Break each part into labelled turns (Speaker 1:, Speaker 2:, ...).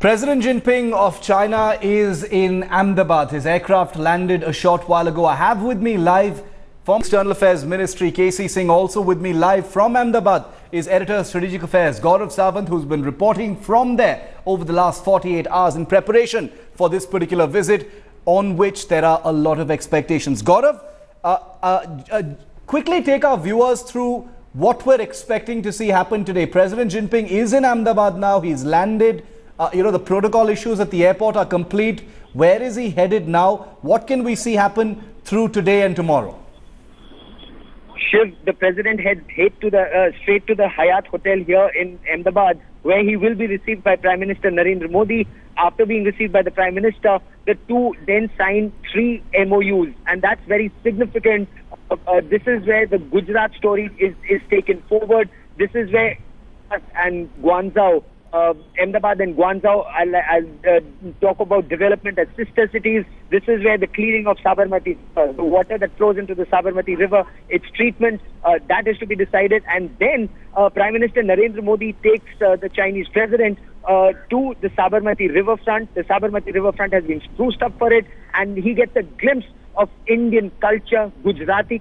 Speaker 1: President Jinping of China is in Ahmedabad. His aircraft landed a short while ago. I have with me live from External Affairs Ministry, KC Singh. Also with me live from Ahmedabad is Editor of Strategic Affairs, Gaurav Sawant, who's been reporting from there over the last 48 hours in preparation for this particular visit, on which there are a lot of expectations. Gaurav, quickly take our viewers through what we're expecting to see happen today. President Jinping is in Ahmedabad now. He's landed. The protocol issues at the airport are complete. Where is he headed now? What can we see happen through today and tomorrow?
Speaker 2: Shiv, the president heads straight to the Hyatt Hotel here in Ahmedabad, where he will be received by Prime Minister Narendra Modi. After being received by the Prime Minister, the two then signed 3 MOUs, and that's very significant. This is where the Gujarat story is taken forward. This is where and Guangzhou, Ahmedabad and Guangzhou, I'll talk about development as sister cities. This is where the clearing of Sabarmati, the water that flows into the Sabarmati river, its treatment, that is to be decided. And then Prime Minister Narendra Modi takes the Chinese president to the Sabarmati riverfront. The Sabarmati riverfront has been spruced up for it, and he gets a glimpse of Indian culture, Gujarati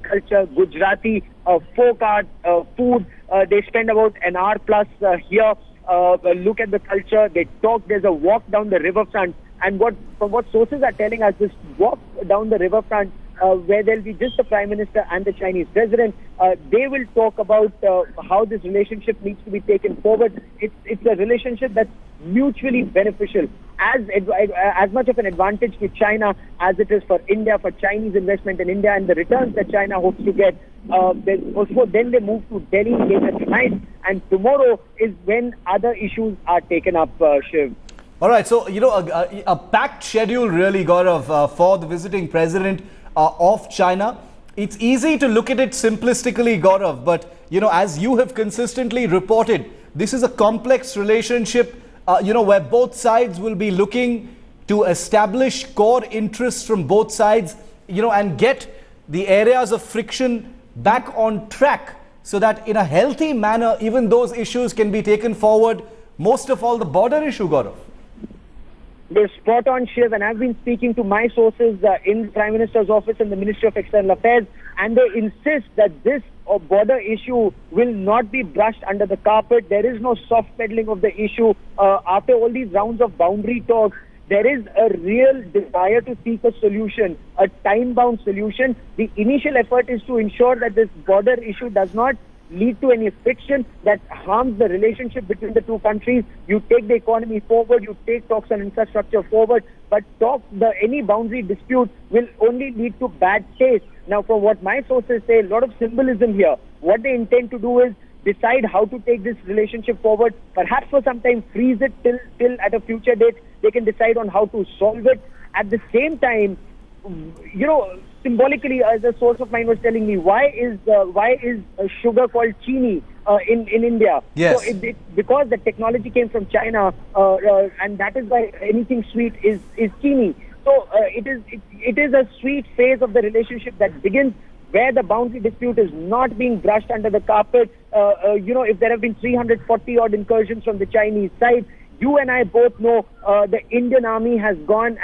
Speaker 2: folk art, food. They spend about an hour plus here. Look at the culture, they talk. There's a walk down the riverfront, and from what sources are telling us, this walk down the riverfront, where there'll be just the Prime Minister and the Chinese president, they will talk about how this relationship needs to be taken forward. It's a relationship that's mutually beneficial, as much of an advantage to China as it is for India, for Chinese investment in India, and the returns that China hopes to get. Then they move to Delhi later tonight, and tomorrow is when other issues are taken up, Shiv.
Speaker 1: All right, so, a packed schedule really, Gaurav, for the visiting president of China. It's easy to look at it simplistically, Gaurav, but, as you have consistently reported, this is a complex relationship, where both sides will be looking to establish core interests from both sides, and get the areas of friction back on track, so that in a healthy manner, even those issues can be taken forward, most of all the border issue, Gaurav.
Speaker 2: They're spot on, Shiv, and I've been speaking to my sources in the Prime Minister's office and the Ministry of External Affairs, and they insist that this border issue will not be brushed under the carpet. There is no soft peddling of the issue. After all these rounds of boundary talks, there is a real desire to seek a solution, a time-bound solution. The initial effort is to ensure that this border issue does not lead to any friction that harms the relationship between the two countries. You take the economy forward, you take talks on infrastructure forward, but any boundary dispute will only lead to bad taste. Now, from what my sources say, a lot of symbolism here. What they intend to do is decide how to take this relationship forward, perhaps for some time freeze it till at a future date they can decide on how to solve it. At the same time, symbolically, as a source of mine was telling me, why is a sugar called chini in India?
Speaker 1: Yes.
Speaker 2: So because the technology came from China, and that is why anything sweet is chini. So it is a sweet phase of the relationship that begins where the boundary dispute is not being brushed under the carpet. If there have been 340 odd incursions from the Chinese side, you and I both know the Indian army has gone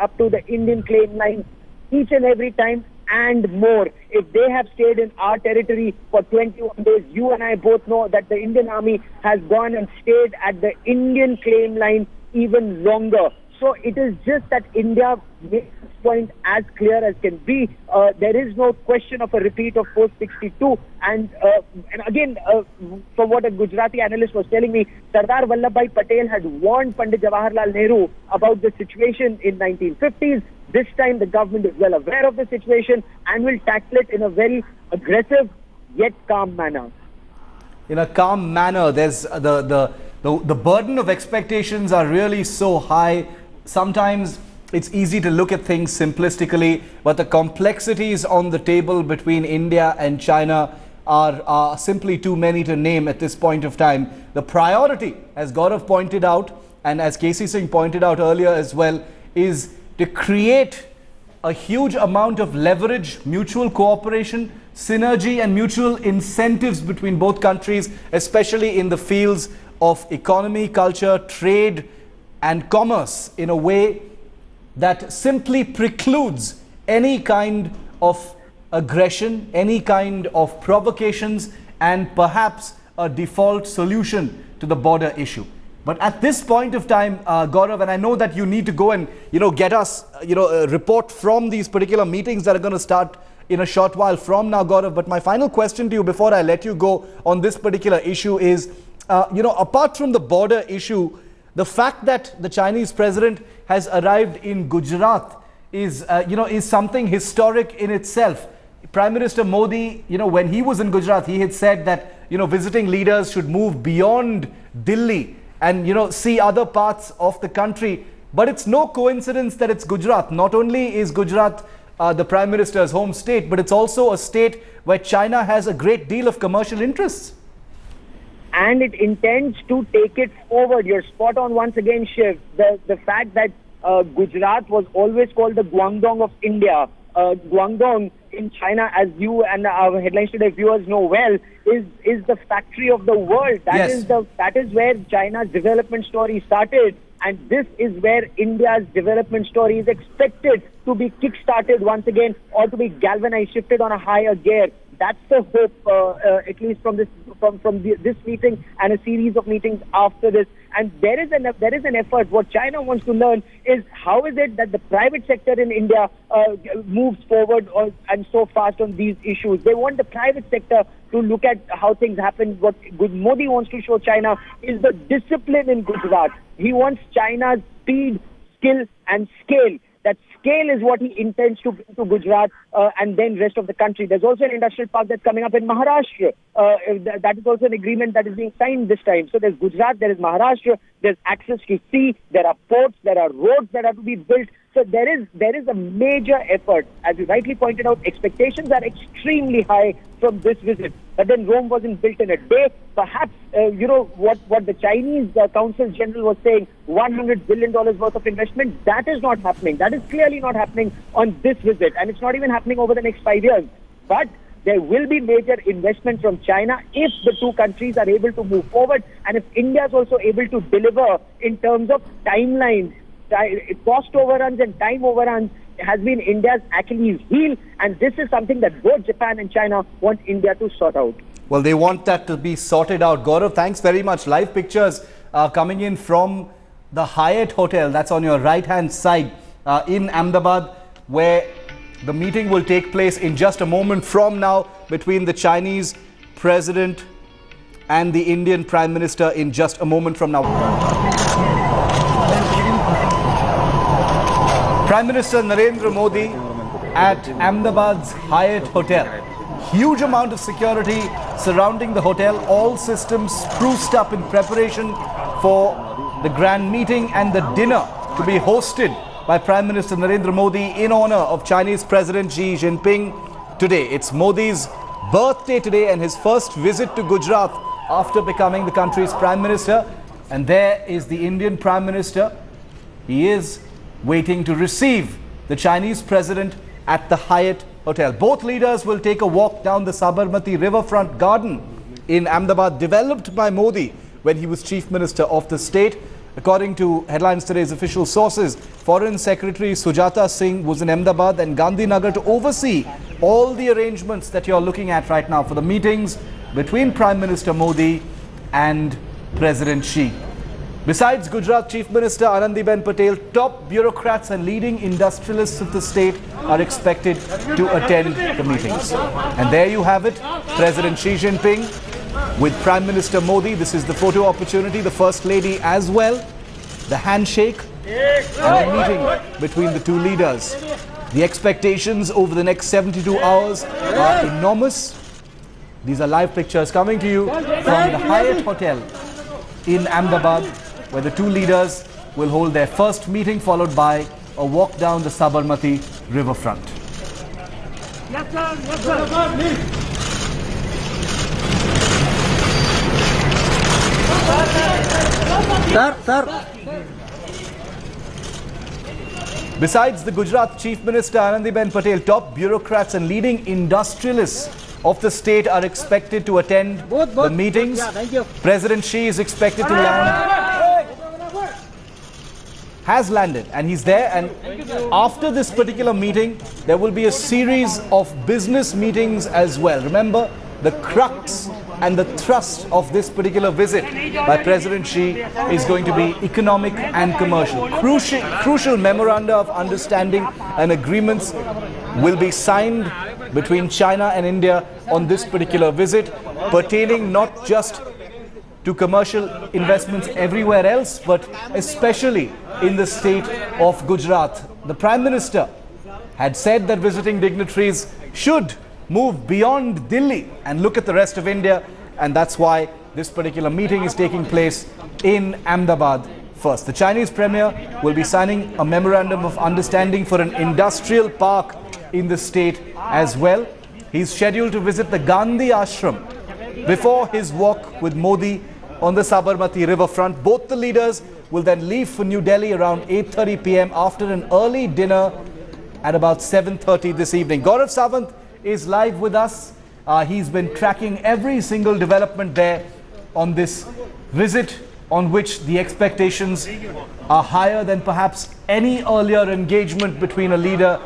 Speaker 2: up to the Indian claim line each and every time and more. If they have stayed in our territory for 21 days, you and I both know that the Indian army has gone and stayed at the Indian claim line even longer. So it is just that India makes this point as clear as can be. There is no question of a repeat of post 62. And again, from what a Gujarati analyst was telling me, Sardar Vallabhbhai Patel had warned Pandit Jawaharlal Nehru about the situation in 1950s. This time the government is well aware of the situation and will tackle it in a very aggressive yet calm manner.
Speaker 1: In a calm manner, there's the burden of expectations are really so high. Sometimes it's easy to look at things simplistically, but the complexities on the table between India and China are simply too many to name at this point of time. The priority, as Gaurav pointed out, and as KC Singh pointed out earlier as well, is to create a huge amount of leverage, mutual cooperation, synergy and mutual incentives between both countries, especially in the fields of economy, culture, trade, and commerce in a way that simply precludes any kind of aggression, any kind of provocations, and perhaps a default solution to the border issue. But at this point of time, Gaurav, and I know that you need to go and, get us, a report from these particular meetings that are going to start in a short while from now, Gaurav. But my final question to you before I let you go on this particular issue is, apart from the border issue, the fact that the Chinese president has arrived in Gujarat is something historic in itself. Prime Minister Modi, when he was in Gujarat, he had said that, visiting leaders should move beyond Delhi and, see other parts of the country. But it's no coincidence that it's Gujarat. Not only is Gujarat the Prime Minister's home state, but it's also a state where China has a great deal of commercial interests.
Speaker 2: And it intends to take it forward. You're spot on once again, Shiv. The fact that Gujarat was always called the Guangdong of India. Guangdong in China, as you and our Headlines Today viewers know well, is the factory of the world. That is where China's development story started. And this is where India's development story is expected to be kick-started once again, or to be galvanized, shifted on a higher gear. That's the hope, at least from this meeting and a series of meetings after this. And there is an effort. What China wants to learn is how is it that the private sector in India moves forward and so fast on these issues. They want the private sector to look at how things happen. What Modi wants to show China is the discipline in Gujarat. He wants China's speed, skill and scale. That scale is what he intends to bring to Gujarat and then rest of the country. There's also an industrial park that's coming up in Maharashtra. That is also an agreement that is being signed this time. So there's Gujarat, there is Maharashtra, there's access to sea, there are ports, there are roads that have to be built. So there is a major effort. As you rightly pointed out, expectations are extremely high from this visit. But then Rome wasn't built in a day. Perhaps, what the Chinese Consul General was saying, $100 billion worth of investment, that is not happening. That is clearly not happening on this visit. And it's not even happening over the next 5 years. But there will be major investment from China if the two countries are able to move forward. And if India is also able to deliver in terms of timelines, cost overruns and time overruns has been India's Achilles heel, and this is something that both Japan and China want India to sort out.
Speaker 1: Well, they want that to be sorted out. Gaurav, thanks very much. Live pictures coming in from the Hyatt Hotel, that's on your right-hand side in Ahmedabad, where the meeting will take place in just a moment from now between the Chinese President and the Indian Prime Minister in just a moment from now. Prime Minister Narendra Modi at Ahmedabad's Hyatt Hotel. Huge amount of security surrounding the hotel, all systems spruced up in preparation for the grand meeting and the dinner to be hosted by Prime Minister Narendra Modi in honor of Chinese President Xi Jinping today. It's Modi's birthday today and his first visit to Gujarat after becoming the country's Prime Minister. And there is the Indian Prime Minister. He is waiting to receive the Chinese President at the Hyatt Hotel. Both leaders will take a walk down the Sabarmati riverfront garden in Ahmedabad, developed by Modi when he was Chief Minister of the state. According to Headlines Today's official sources, Foreign Secretary Sujata Singh was in Ahmedabad and Gandhinagar to oversee all the arrangements that you're looking at right now for the meetings between Prime Minister Modi and President Xi. Besides Gujarat Chief Minister Anandiben Patel, top bureaucrats and leading industrialists of the state are expected to attend the meetings. And there you have it, President Xi Jinping with Prime Minister Modi. This is the photo opportunity, the First Lady as well, the handshake and the meeting between the two leaders. The expectations over the next 72 hours are enormous. These are live pictures coming to you from the Hyatt Hotel in Ahmedabad, where the two leaders will hold their first meeting, followed by a walk down the Sabarmati riverfront. Besides the Gujarat Chief Minister Anandiben Patel, top bureaucrats and leading industrialists of the state are expected to attend the meetings. President Xi is expected to land has landed and he's there, and after this particular meeting there will be a series of business meetings as well. Remember, the crux and the thrust of this particular visit by President Xi is going to be economic and commercial. Crucial memoranda of understanding and agreements will be signed between China and India on this particular visit, pertaining not just to commercial investments everywhere else, but especially in the state of Gujarat. The Prime Minister had said that visiting dignitaries should move beyond Delhi and look at the rest of India, and that's why this particular meeting is taking place in Ahmedabad first. The Chinese Premier will be signing a memorandum of understanding for an industrial park in the state as well. He's scheduled to visit the Gandhi Ashram before his walk with Modi on the Sabarmati riverfront. Both the leaders will then leave for New Delhi around 8:30 p.m. after an early dinner at about 7:30 this evening. Gaurav Sawant is live with us. He's been tracking every single development there on this visit, on which the expectations are higher than perhaps any earlier engagement between a leader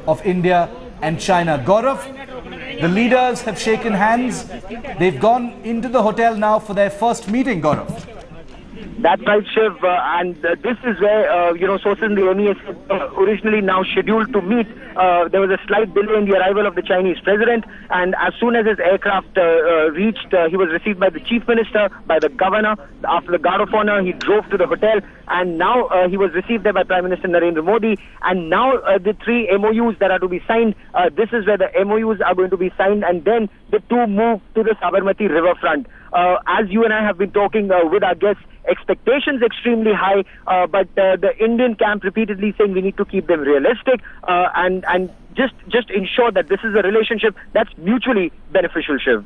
Speaker 1: of India and China. Gaurav, the leaders have shaken hands. They've gone into the hotel now for their first meeting, Gaurav.
Speaker 2: That's right, Shiv, and this is where, sources in the MES originally now scheduled to meet. There was a slight delay in the arrival of the Chinese president, and as soon as his aircraft reached, he was received by the chief minister, by the governor. After the guard of honor, he drove to the hotel, and now he was received there by Prime Minister Narendra Modi. And now the three MOUs that are to be signed, this is where the MOUs are going to be signed, and then the two move to the Sabarmati riverfront. As you and I have been talking with our guests, expectations extremely high, but the Indian camp repeatedly saying we need to keep them realistic and just ensure that this is a relationship that's mutually beneficial, Shiv.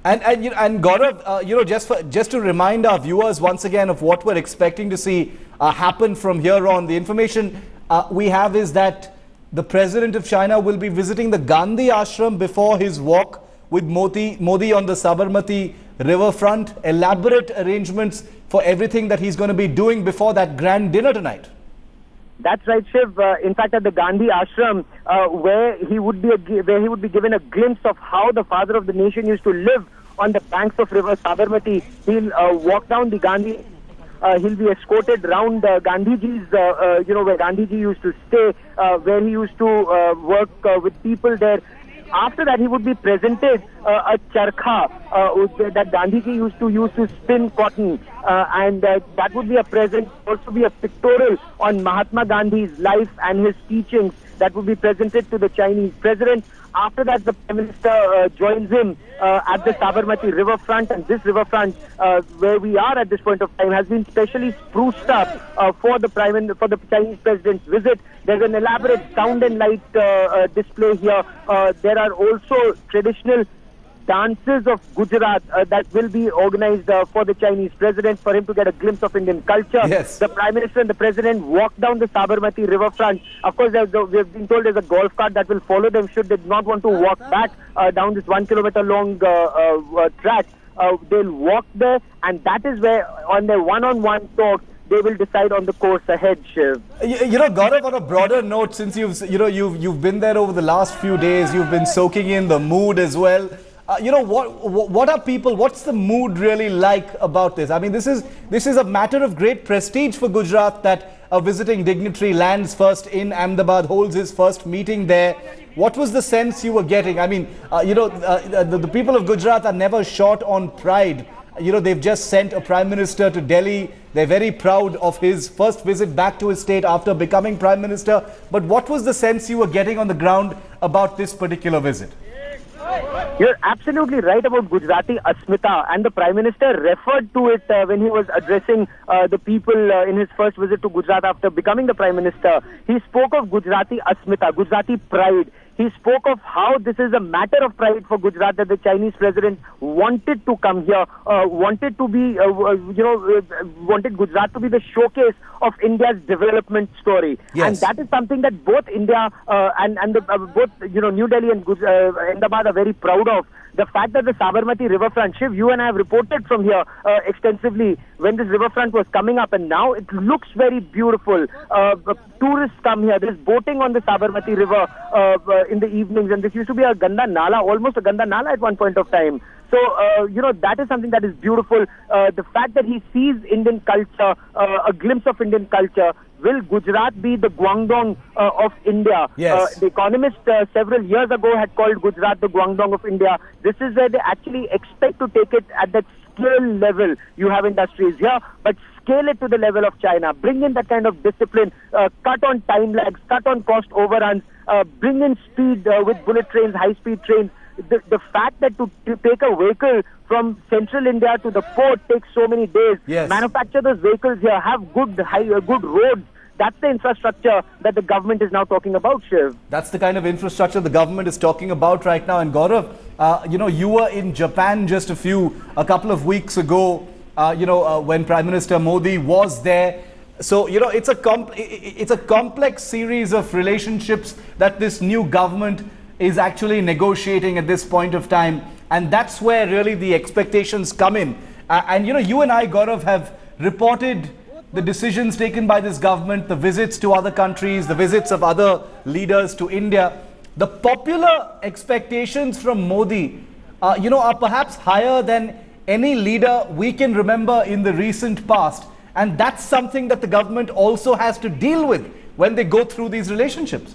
Speaker 1: And Gaurav, just to remind our viewers once again of what we're expecting to see happen from here on, the information we have is that the President of China will be visiting the Gandhi Ashram before his walk with Modi on the Sabarmati riverfront. Elaborate arrangements for everything that he's going to be doing before that grand dinner tonight.
Speaker 2: That's right, Shiv. In fact, at the Gandhi Ashram, where he would be given a glimpse of how the father of the nation used to live on the banks of river Sabarmati. He'll walk down the Gandhi. He'll be escorted round Gandhiji's, where Gandhiji used to stay, where he used to work with people there. After that, he would be presented a charkha that Gandhiji used to use to spin cotton, and that would be a present, also be a pictorial on Mahatma Gandhi's life and his teachings that would be presented to the Chinese president. After that, the Prime Minister joins him at the Sabarmati riverfront, and this riverfront, where we are at this point of time, has been specially spruced up for the Chinese president's visit. There's an elaborate sound and light display here. There are also traditional dances of Gujarat that will be organized for the Chinese president, for him to get a glimpse of Indian culture.
Speaker 1: Yes.
Speaker 2: The Prime Minister and the President walk down the Sabarmati riverfront. Of course, we've been told there's a golf cart that will follow them should they not want to walk back down this 1 kilometer long track. They'll walk there, and that is where, on their one-on-one talks, they will decide on the course ahead, Shiv.
Speaker 1: Gaurav, on a broader note, since you've been there over the last few days, you've been soaking in the mood as well. What's the mood really like about this? I mean, this is a matter of great prestige for Gujarat that a visiting dignitary lands first in Ahmedabad, holds his first meeting there. What was the sense you were getting? I mean, the people of Gujarat are never short on pride. They've just sent a Prime Minister to Delhi. They're very proud of his first visit back to his state after becoming Prime Minister. But what was the sense you were getting on the ground about this particular visit?
Speaker 2: You're absolutely right about Gujarati Asmita, and the Prime Minister referred to it when he was addressing the people in his first visit to Gujarat after becoming the Prime Minister. He spoke of Gujarati Asmita, Gujarati pride. He spoke of how this is a matter of pride for Gujarat that the Chinese president wanted to come here, wanted Gujarat to be the showcase of India's development story.
Speaker 1: Yes.
Speaker 2: And that is something that both India and both New Delhi and Ahmedabad are very proud of. The fact that the Sabarmati riverfront, Shiv, you and I have reported from here extensively, when this riverfront was coming up, and now it looks very beautiful. Tourists come here. There's boating on the Sabarmati River in the evenings, and this used to be a Ganda Nala, almost a Ganda Nala at one point of time. So, that is something that is beautiful. The fact that he sees Indian culture, a glimpse of Indian culture. Will Gujarat be the Guangdong of India?
Speaker 1: Yes.
Speaker 2: The Economist several years ago had called Gujarat the Guangdong of India. This is where they actually expect to take it at that scale level. You have industries here, but scale it to the level of China. Bring in that kind of discipline, cut on time lags, cut on cost overruns, bring in speed with bullet trains, high-speed trains. The fact that to take a vehicle from central India to the port takes so many days.
Speaker 1: Yes.
Speaker 2: Manufacture those vehicles here, have good roads. That's the infrastructure that the government is now talking about, Shiv.
Speaker 1: That's the kind of infrastructure the government is talking about right now. And Gaurav, you were in Japan just a couple of weeks ago, when Prime Minister Modi was there. So, it's a complex series of relationships that this new government is actually negotiating at this point of time. And that's where really the expectations come in. And you and I, Gaurav, have reported the decisions taken by this government, the visits to other countries, the visits of other leaders to India. The popular expectations from Modi, are perhaps higher than any leader we can remember in the recent past. And that's something that the government also has to deal with when they go through these relationships.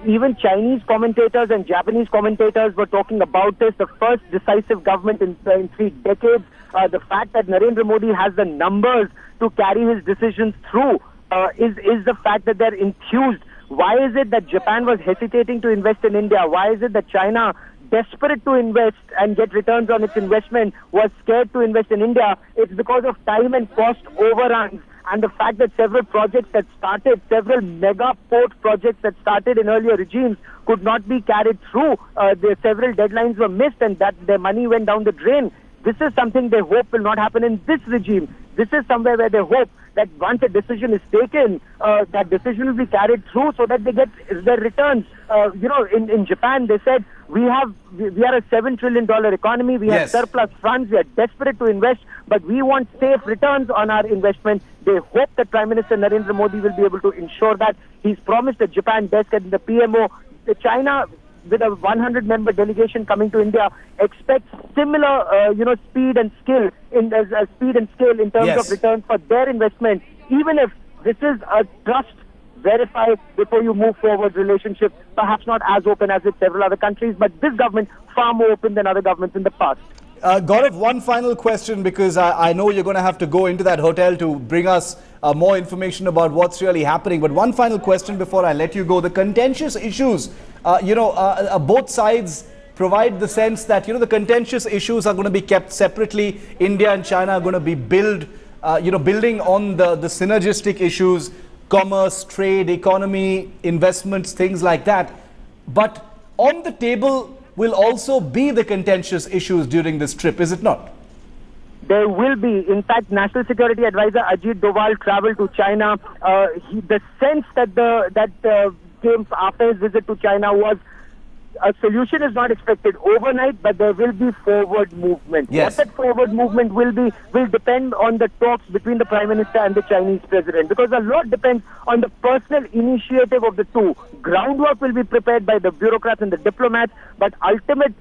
Speaker 2: Even Chinese commentators and Japanese commentators were talking about this, the first decisive government in 3 decades. The fact that Narendra Modi has the numbers to carry his decisions through is the fact that they're enthused. Why is it that Japan was hesitating to invest in India? Why is it that China, desperate to invest and get returns on its investment, was scared to invest in India? It's because of time and cost overruns. And the fact that several projects that started, several mega port projects that started in earlier regimes could not be carried through. Several deadlines were missed and that their money went down the drain. This is something they hope will not happen in this regime. This is somewhere where they hope that once a decision is taken, that decision will be carried through so that they get their returns. In Japan, they said, we are a $7 trillion economy, we have surplus funds, we are desperate to invest, but we want safe returns on our investment. They hope that Prime Minister Narendra Modi will be able to ensure that. He's promised a Japan desk at the PMO. China, with a 100-member delegation coming to India, expects similar, speed and scale in terms of returns for their investment. Even if this is a trust verify before you move forward relationship, perhaps not as open as with several other countries, but this government far more open than other governments in the past.
Speaker 1: Gaurav, one final question, because I know you're going to have to go into that hotel to bring us more information about what's really happening. But one final question before I let you go. The contentious issues, both sides provide the sense that, the contentious issues are going to be kept separately. India and China are going to be building on the synergistic issues, commerce, trade, economy, investments, things like that. But on the table will also be the contentious issues during this trip, is it not?
Speaker 2: There will be. In fact, National Security Advisor Ajit Doval traveled to China. The sense that came after his visit to China was a solution is not expected overnight, but there will be forward movement.
Speaker 1: Yes.
Speaker 2: What that forward movement will depend on the talks between the Prime Minister and the Chinese President, because a lot depends on the personal initiative of the two. Groundwork will be prepared by the bureaucrats and the diplomats, but ultimate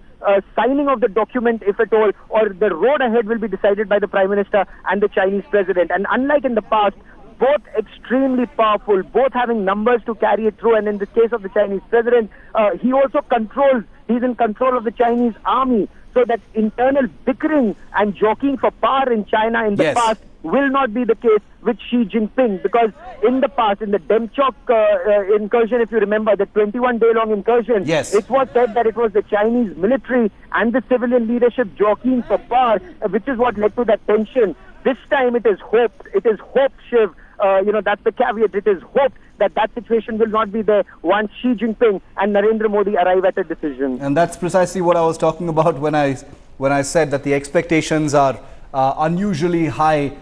Speaker 2: signing of the document, if at all, or the road ahead will be decided by the Prime Minister and the Chinese President. And unlike in the past, both extremely powerful, both having numbers to carry it through. And in the case of the Chinese President, he's in control of the Chinese army. So that internal bickering and jockeying for power in China in the past will not be the case with Xi Jinping. Because in the past, in the Demchok incursion, if you remember, the 21-day-long incursion, it was said that it was the Chinese military and the civilian leadership jockeying for power, which is what led to that tension. This time it is hoped, Shiv, that's the caveat. It is hoped that situation will not be there once Xi Jinping and Narendra Modi arrive at a decision.
Speaker 1: And that's precisely what I was talking about when I said that the expectations are unusually high.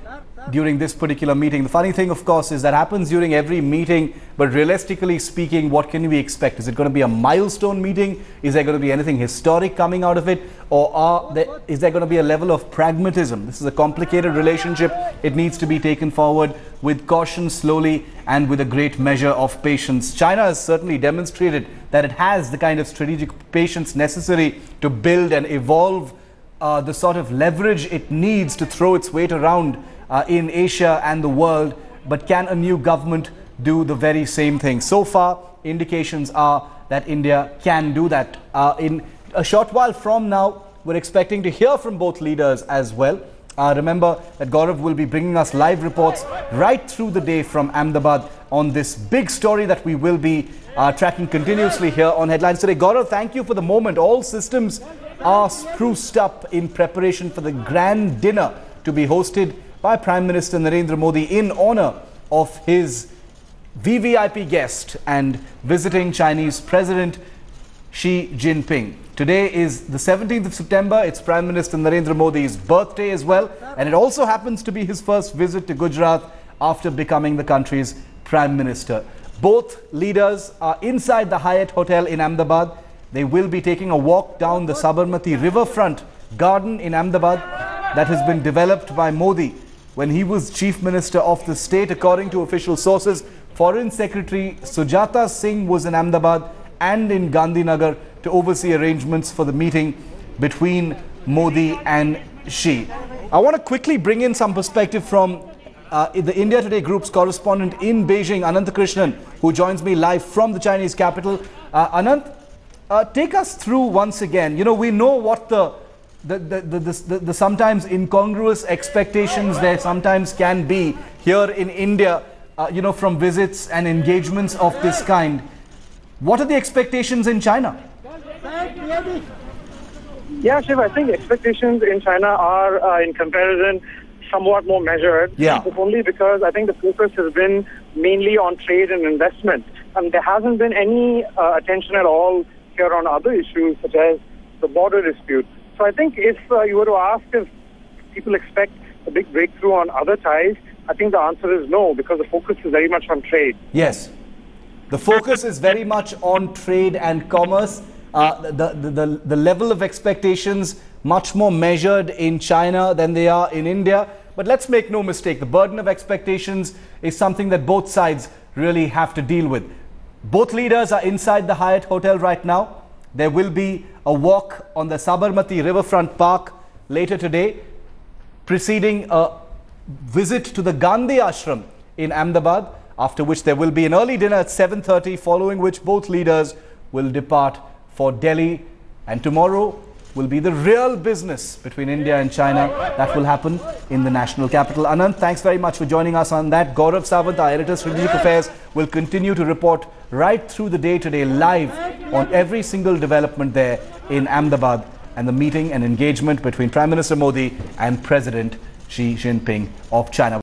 Speaker 1: during this particular meeting. The funny thing, of course, is that happens during every meeting, but realistically speaking, what can we expect? Is it going to be a milestone meeting? Is there going to be anything historic coming out of it? Or is there going to be a level of pragmatism? This is a complicated relationship. It needs to be taken forward with caution, slowly, and with a great measure of patience. China has certainly demonstrated that it has the kind of strategic patience necessary to build and evolve the sort of leverage it needs to throw its weight around in Asia and the world. But can a new government do the very same thing? So far, indications are that India can do that. In a short while from now, we're expecting to hear from both leaders as well. Remember that Gaurav will be bringing us live reports right through the day from Ahmedabad on this big story that we will be tracking continuously here on Headlines Today. Gaurav, thank you for the moment. All systems are spruced up in preparation for the grand dinner to be hosted by Prime Minister Narendra Modi in honor of his VVIP guest and visiting Chinese President Xi Jinping. Today is the 17th of September. It's Prime Minister Narendra Modi's birthday as well. And it also happens to be his first visit to Gujarat after becoming the country's Prime Minister. Both leaders are inside the Hyatt Hotel in Ahmedabad. They will be taking a walk down the Sabarmati riverfront garden in Ahmedabad that has been developed by Modi when he was Chief Minister of the state. According to official sources, Foreign Secretary Sujata Singh was in Ahmedabad and in Gandhinagar to oversee arrangements for the meeting between Modi and Xi. I want to quickly bring in some perspective from the India Today Group's correspondent in Beijing, Anant Krishnan, who joins me live from the Chinese capital. Anant, take us through once again. You know, we know what the sometimes incongruous expectations there sometimes can be here in India, you know, from visits and engagements of this kind. What are the expectations in China?
Speaker 3: Yeah, Shiv, I think expectations in China are, in comparison, somewhat more measured.
Speaker 1: Yeah.
Speaker 3: But only because I think the focus has been mainly on trade and investment. And there hasn't been any attention at all here on other issues, such as the border dispute. So I think if you were to ask if people expect a big breakthrough on other ties, I think the answer is no, because the focus is very much on trade.
Speaker 1: Yes. The focus is very much on trade and commerce. The level of expectations much more measured in China than they are in India. But let's make no mistake, the burden of expectations is something that both sides really have to deal with. Both leaders are inside the Hyatt Hotel right now. There will be a walk on the Sabarmati Riverfront Park later today, preceding a visit to the Gandhi Ashram in Ahmedabad, after which there will be an early dinner at 7:30, following which both leaders will depart for Delhi. And tomorrow will be the real business between India and China that will happen in the national capital. Anant, thanks very much for joining us on that. Gaurav Sawant, our editor, Strategic Affairs, will continue to report right through the day today, live on every single development there in Ahmedabad and the meeting and engagement between Prime Minister Modi and President Xi Jinping of China.